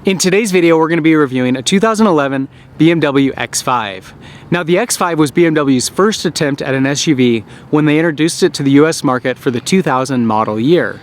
In today's video, we're going to be reviewing a 2011 BMW X5. Now, the X5 was BMW's first attempt at an SUV when they introduced it to the US market for the 2000 model year.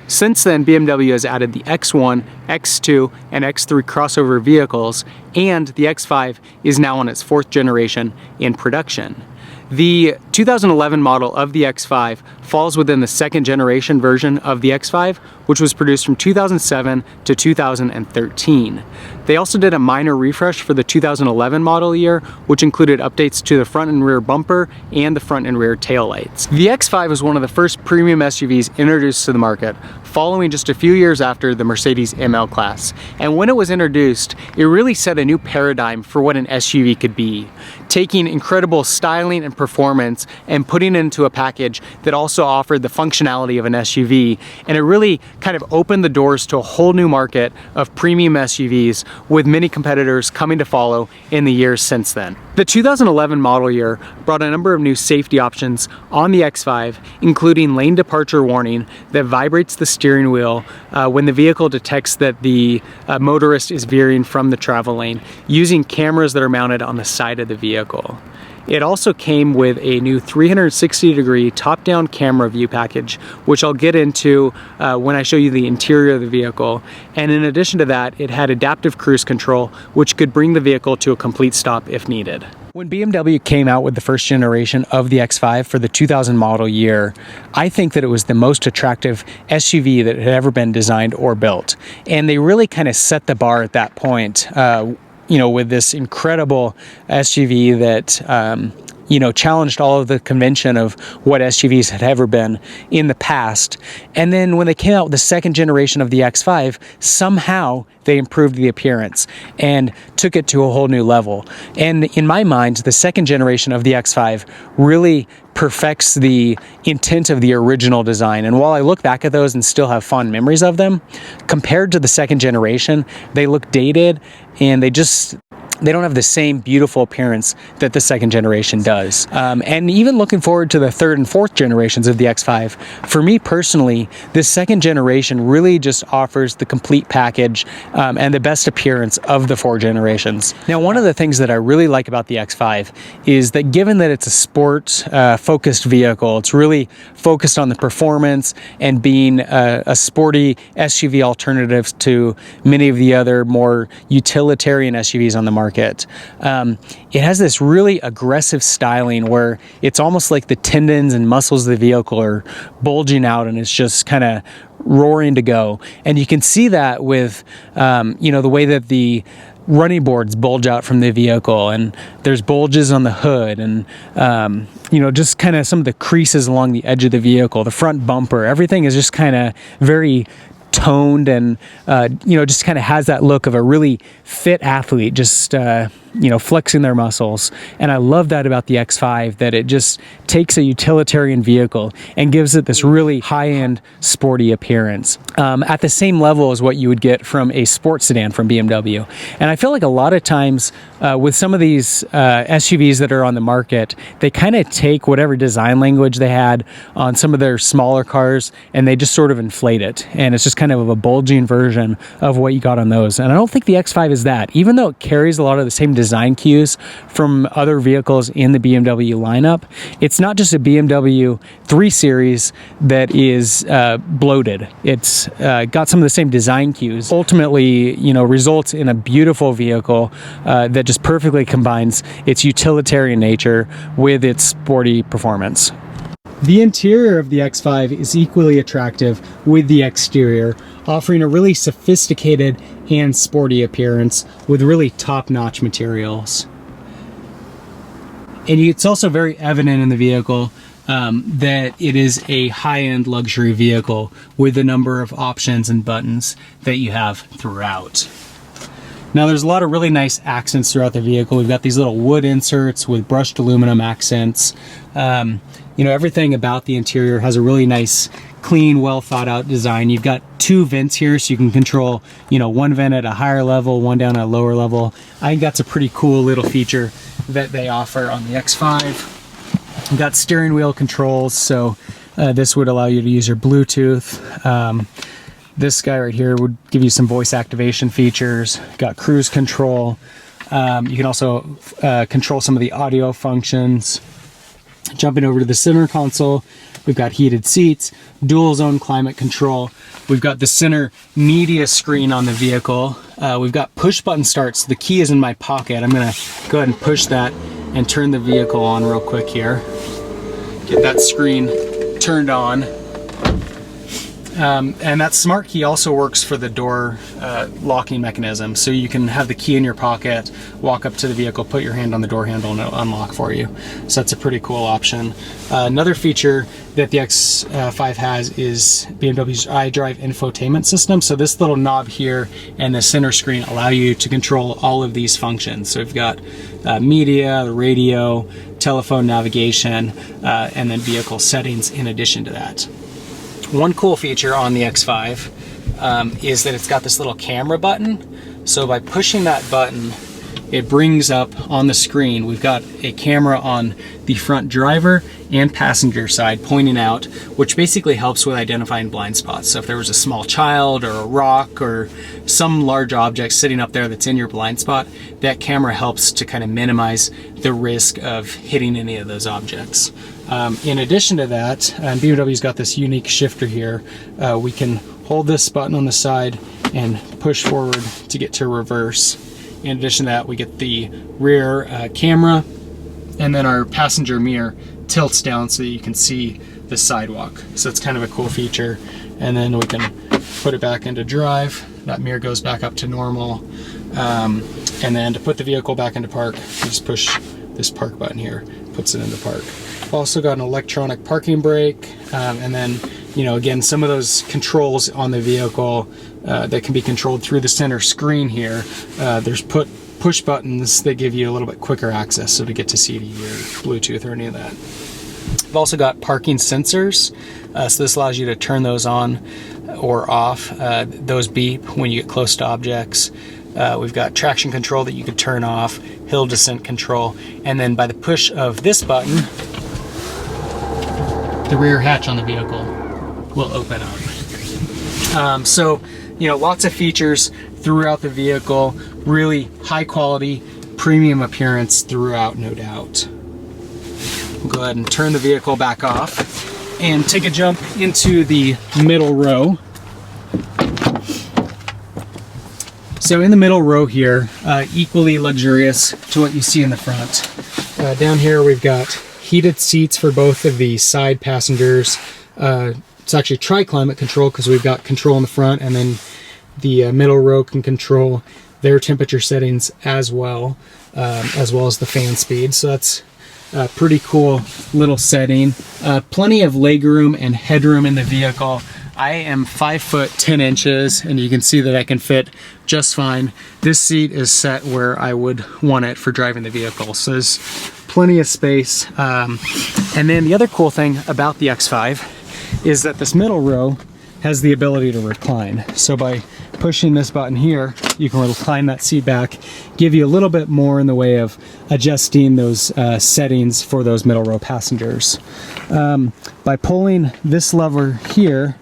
Since then, BMW has added the X1, X2, and X3 crossover vehicles, and the X5 is now on its fourth generation in production. The 2011 model of the X5 falls within the second generation version of the X5, which was produced from 2007 to 2013. They also did a minor refresh for the 2011 model year, which included updates to the front and rear bumper and the front and rear taillights. The X5 was one of the first premium SUVs introduced to the market, following just a few years after the Mercedes ML Class. And when it was introduced, it really set a new paradigm for what an SUV could be, taking incredible styling and performance and putting it into a package that also offered the functionality of an SUV. And it really kind of opened the doors to a whole new market of premium SUVs, with many competitors coming to follow in the years since then. The 2011 model year brought a number of new safety options on the X5, including lane departure warning that vibrates the steering wheel when the vehicle detects that the motorist is veering from the travel lane, using cameras that are mounted on the side of the vehicle. It also came with a new 360-degree top-down camera view package, which I'll get into when I show you the interior of the vehicle. And in addition to that, it had adaptive cruise control, which could bring the vehicle to a complete stop if needed. When BMW came out with the first generation of the X5 for the 2000 model year, I think that it was the most attractive SUV that had ever been designed or built. And they really kind of set the bar at that point. With this incredible SUV that, challenged all of the convention of what SUVs had ever been in the past. And then when they came out with the second generation of the X5, somehow they improved the appearance and took it to a whole new level. And in my mind, the second generation of the X5 really perfects the intent of the original design. And while I look back at those and still have fond memories of them, compared to the second generation, they look dated and they don't have the same beautiful appearance that the second generation does. And even looking forward to the third and fourth generations of the X5, for me personally, this second generation really just offers the complete package and the best appearance of the four generations. Now, one of the things that I really like about the X5 is that given that it's a sport focused vehicle, it's really focused on the performance and being a sporty SUV alternative to many of the other more utilitarian SUVs on the market. It has this really aggressive styling where it's almost like the tendons and muscles of the vehicle are bulging out and it's just kind of roaring to go. And you can see that with, the way that the running boards bulge out from the vehicle, and there's bulges on the hood, and just kind of some of the creases along the edge of the vehicle, the front bumper, everything is just kind of very toned and just kind of has that look of a really fit athlete, just flexing their muscles. And I love that about the X5, that it just takes a utilitarian vehicle and gives it this really high-end sporty appearance at the same level as what you would get from a sports sedan from BMW. And I feel like a lot of times with some of these SUVs that are on the market, they kind of take whatever design language they had on some of their smaller cars and they just sort of inflate it, and it's just kind of a bulging version of what you got on those. And I don't think the X5 is that, even though it carries a lot of the same design cues from other vehicles in the BMW lineup. It's not just a BMW 3 Series that is bloated. It's got some of the same design cues. Ultimately, results in a beautiful vehicle that just perfectly combines its utilitarian nature with its sporty performance. The interior of the X5 is equally attractive with the exterior, offering a really sophisticated and sporty appearance with really top-notch materials. And it's also very evident in the vehicle that it is a high-end luxury vehicle with a number of options and buttons that you have throughout. Now, there's a lot of really nice accents throughout the vehicle. We've got these little wood inserts with brushed aluminum accents. Everything about the interior has a really nice, clean, well thought out design. You've got two vents here, so you can control, one vent at a higher level, one down at a lower level. I think that's a pretty cool little feature that they offer on the X5. You've got steering wheel controls, so this would allow you to use your Bluetooth. This guy right here would give you some voice activation features. Got cruise control. You can also control some of the audio functions. Jumping over to the center console, we've got heated seats, dual zone climate control. We've got the center media screen on the vehicle. We've got push button start. So the key is in my pocket. I'm gonna go ahead and push that and turn the vehicle on real quick here. Get that screen turned on. And that smart key also works for the door locking mechanism. So you can have the key in your pocket, walk up to the vehicle, put your hand on the door handle and it'll unlock for you. So that's a pretty cool option. Another feature that the X5 has is BMW's xDrive infotainment system. So this little knob here and the center screen allow you to control all of these functions. So we've got media, the radio, telephone navigation, and then vehicle settings in addition to that. One cool feature on the X5 is that it's got this little camera button. So by pushing that button, it brings up on the screen, we've got a camera on the front driver and passenger side pointing out, which basically helps with identifying blind spots. So if there was a small child or a rock or some large object sitting up there that's in your blind spot, that camera helps to kind of minimize the risk of hitting any of those objects. In addition to that, BMW's got this unique shifter here. We can hold this button on the side and push forward to get to reverse. In addition to that, we get the rear camera, and then our passenger mirror tilts down so that you can see the sidewalk. So it's kind of a cool feature. And then we can put it back into drive. That mirror goes back up to normal. And then to put the vehicle back into park, you just push this park button here, puts it into park. Also got an electronic parking brake, and then, you know, again, some of those controls on the vehicle that can be controlled through the center screen here. There's push buttons that give you a little bit quicker access, so to get to CD or Bluetooth or any of that. We've also got parking sensors, so this allows you to turn those on or off. Those beep when you get close to objects. We've got traction control that you could turn off, hill descent control, and then by the push of this button, the rear hatch on the vehicle will open up. So, you know, lots of features throughout the vehicle, really high quality, premium appearance throughout, no doubt. We'll go ahead and turn the vehicle back off and take a jump into the middle row. So in the middle row here, equally luxurious to what you see in the front. Down here we've got heated seats for both of the side passengers. It's actually tri-climate control because we've got control in the front, and then the middle row can control their temperature settings as well as the fan speed. So that's a pretty cool little setting. Plenty of legroom and headroom in the vehicle. I am 5 foot 10 inches, and you can see that I can fit just fine. This seat is set where I would want it for driving the vehicle. So there's plenty of space. And then the other cool thing about the X5 is that this middle row has the ability to recline. So by pushing this button here, you can recline that seat back, give you a little bit more in the way of adjusting those settings for those middle row passengers. By pulling this lever here,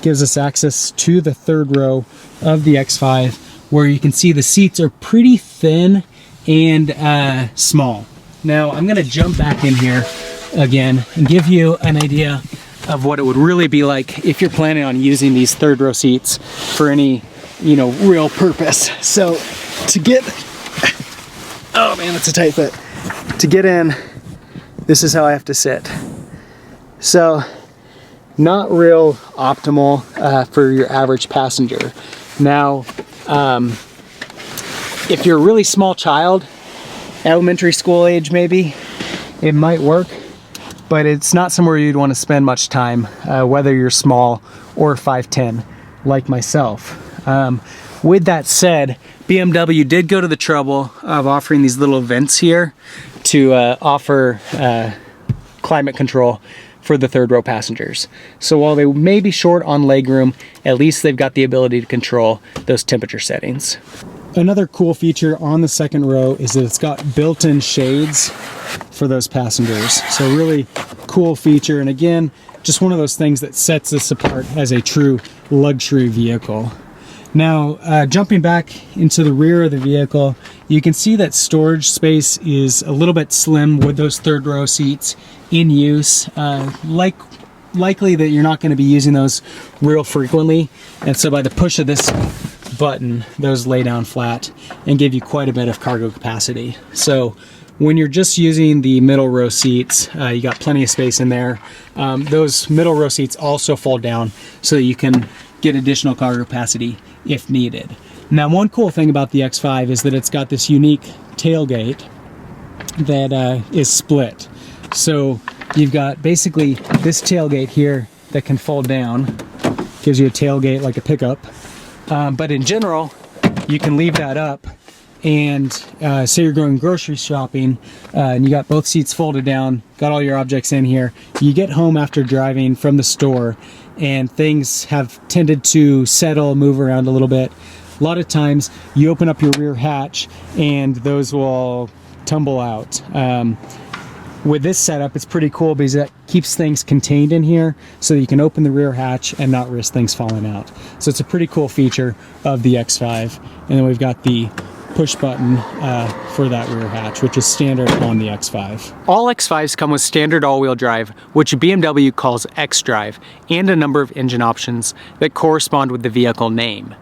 gives us access to the third row of the X5, where you can see the seats are pretty thin and small. Now I'm gonna jump back in here again and give you an idea of what it would really be like if you're planning on using these third row seats for any, you know, real purpose. So to get, oh man, that's a tight fit. To get in, this is how I have to sit. So not real optimal for your average passenger. Now, if you're a really small child, elementary school age maybe, it might work, but it's not somewhere you'd want to spend much time, whether you're small or 5'10", like myself. With that said, BMW did go to the trouble of offering these little vents here to offer climate control for the third row passengers. So while they may be short on legroom, at least they've got the ability to control those temperature settings. Another cool feature on the second row is that it's got built-in shades for those passengers. So really cool feature, and again, just one of those things that sets this apart as a true luxury vehicle. Now, jumping back into the rear of the vehicle, you can see that storage space is a little bit slim with those third row seats in use. Likely that you're not going to be using those real frequently, and so by the push of this button, those lay down flat and give you quite a bit of cargo capacity. So when you're just using the middle row seats, you got plenty of space in there. Those middle row seats also fold down so that you can get additional cargo capacity if needed. Now, one cool thing about the X5 is that it's got this unique tailgate that is split. So you've got basically this tailgate here that can fold down, gives you a tailgate like a pickup. But in general, you can leave that up and say you're going grocery shopping and you got both seats folded down, got all your objects in here. You get home after driving from the store and things have tended to settle, move around a little bit. A lot of times you open up your rear hatch and those will tumble out. With this setup, it's pretty cool because that keeps things contained in here so that you can open the rear hatch and not risk things falling out. So it's a pretty cool feature of the X5. And then we've got the push button for that rear hatch, which is standard on the X5. All X5s come with standard all-wheel drive, which BMW calls xDrive, and a number of engine options that correspond with the vehicle name.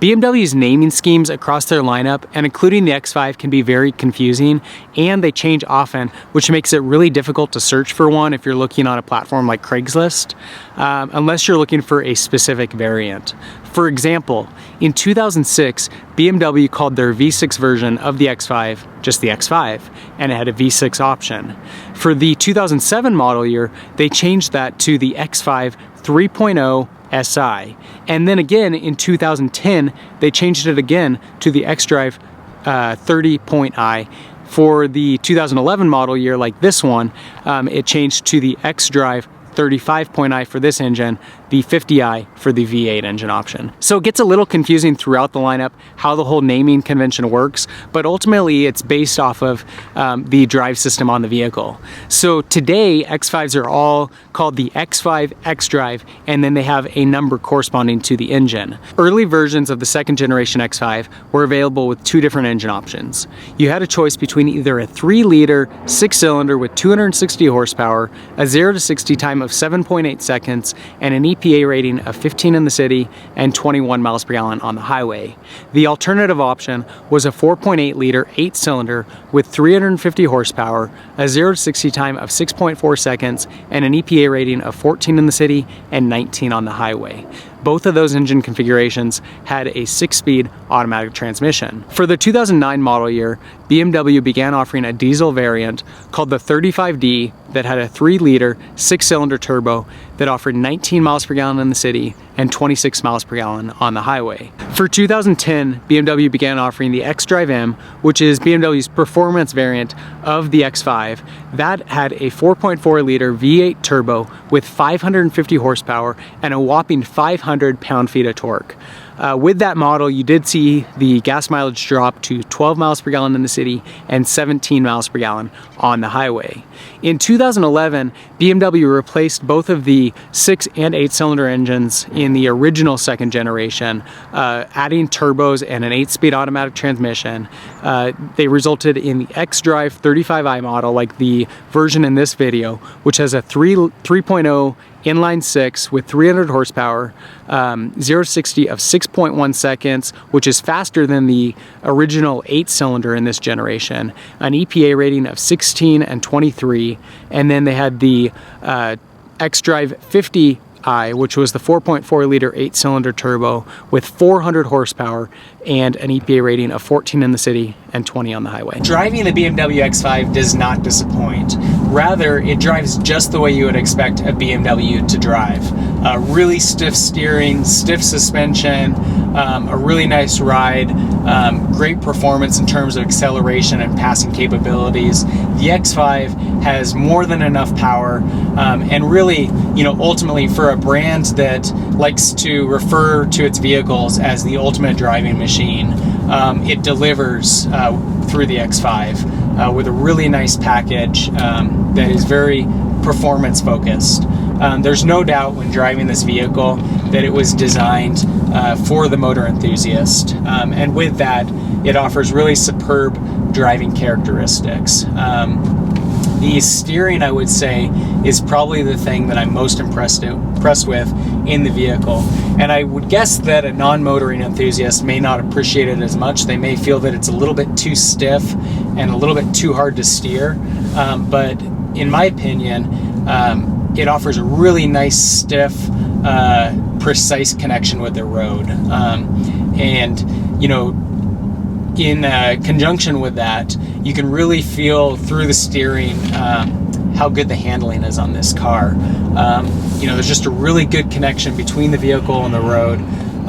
BMW's naming schemes across their lineup, and including the X5, can be very confusing, and they change often, which makes it really difficult to search for one if you're looking on a platform like Craigslist, unless you're looking for a specific variant. For example, in 2006, BMW called their V6 version of the X5 just the X5, and it had a V6 option. For the 2007 model year, they changed that to the X5 3.0 SI. And then again in 2010, they changed it again to the xDrive 30.i. For the 2011 model year, like this one, it changed to the xDrive 35.i for this engine, the 50i for the V8 engine option. So it gets a little confusing throughout the lineup how the whole naming convention works, but ultimately it's based off of the drive system on the vehicle. So today, X5s are all called the X5 xDrive, and then they have a number corresponding to the engine. Early versions of the second generation X5 were available with two different engine options. You had a choice between either a 3-liter 6-cylinder with 260 horsepower, a 0 to 60 time of 7.8 seconds, and an EPA rating of 15 in the city and 21 miles per gallon on the highway. The alternative option was a 4.8-liter 8-cylinder with 350 horsepower, a 0 to 60 time of 6.4 seconds, and an EPA rating of 14 in the city and 19 on the highway. Both of those engine configurations had a 6-speed automatic transmission. For the 2009 model year, BMW began offering a diesel variant called the 35D that had a 3-liter 6-cylinder turbo that offered 19 miles per gallon in the city and 26 miles per gallon on the highway. For 2010, BMW began offering the xdriveM, which is BMW's performance variant of the X5. That had a 4.4-liter V8 turbo with 550 horsepower and a whopping 500 pound-feet of torque. With that model, you did see the gas mileage drop to 12 miles per gallon in the city and 17 miles per gallon on the highway. In 2011, BMW replaced both of the 6 and 8-cylinder engines in the original second generation, adding turbos and an 8-speed automatic transmission. They resulted in the xDrive 35i model, like the version in this video, which has a 3.0 inline 6 with 300 horsepower, 0 to 60 of 6.1 seconds, which is faster than the original 8-cylinder in this generation, an EPA rating of 16 and 23, and then they had the xDrive 50i, which was the 4.4-liter 8-cylinder turbo with 400 horsepower and an EPA rating of 14 in the city and 20 on the highway. Driving the BMW X5 does not disappoint. Rather, it drives just the way you would expect a BMW to drive. Really stiff steering, stiff suspension, a really nice ride, great performance in terms of acceleration and passing capabilities. The X5 has more than enough power, and really, ultimately for a brand that likes to refer to its vehicles as the ultimate driving machine, it delivers through the X5 with a really nice package that is very performance focused. There's no doubt when driving this vehicle that it was designed for the motor enthusiast, and with that, it offers really superb driving characteristics. The steering, I would say, is probably the thing that I'm most impressed with in the vehicle. And I would guess that a non-motoring enthusiast may not appreciate it as much. They may feel that it's a little bit too stiff and a little bit too hard to steer. But in my opinion, it offers a really nice, stiff, precise connection with the road. And, you know, in conjunction with that, you can really feel through the steering how good the handling is on this car. You know, there's just a really good connection between the vehicle and the road,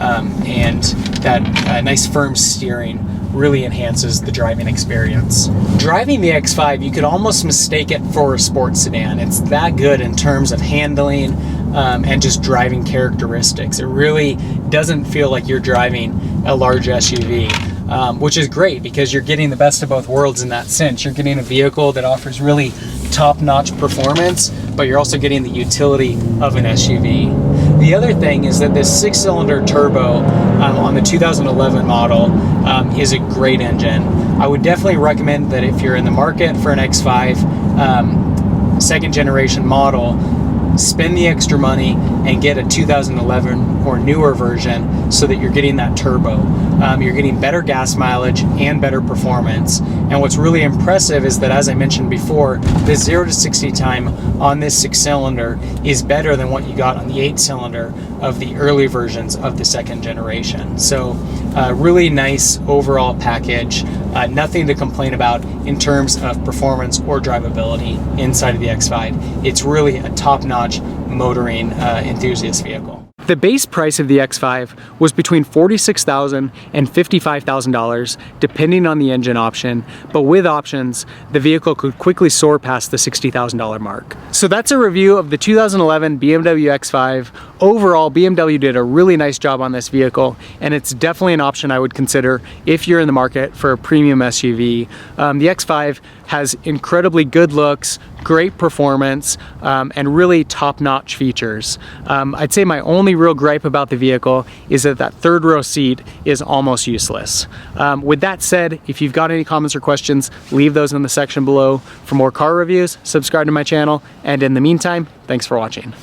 and that nice firm steering really enhances the driving experience. Driving the X5, you could almost mistake it for a sports sedan. It's that good in terms of handling and just driving characteristics. It really doesn't feel like you're driving a large SUV. Which is great because you're getting the best of both worlds in that sense. You're getting a vehicle that offers really top-notch performance, but you're also getting the utility of an SUV. The other thing is that this 6-cylinder turbo on the 2011 model is a great engine. I would definitely recommend that if you're in the market for an X5 second generation model, spend the extra money and get a 2011 or newer version so that you're getting that turbo. You're getting better gas mileage and better performance. And what's really impressive is that, as I mentioned before, the 0 to 60 time on this 6-cylinder is better than what you got on the 8-cylinder of the early versions of the second generation. So really nice overall package. Nothing to complain about in terms of performance or drivability inside of the X5. It's really a top-notch motoring enthusiast vehicle. The base price of the X5 was between $46,000 and $55,000, depending on the engine option, but with options, the vehicle could quickly soar past the $60,000 mark. So that's a review of the 2011 BMW X5. Overall, BMW did a really nice job on this vehicle, and it's definitely an option I would consider if you're in the market for a premium SUV. The X5 has incredibly good looks, great performance, and really top-notch features. I'd say my only real gripe about the vehicle is that that third row seat is almost useless. With that said, if you've got any comments or questions, leave those in the section below. For more car reviews, subscribe to my channel, and in the meantime, thanks for watching.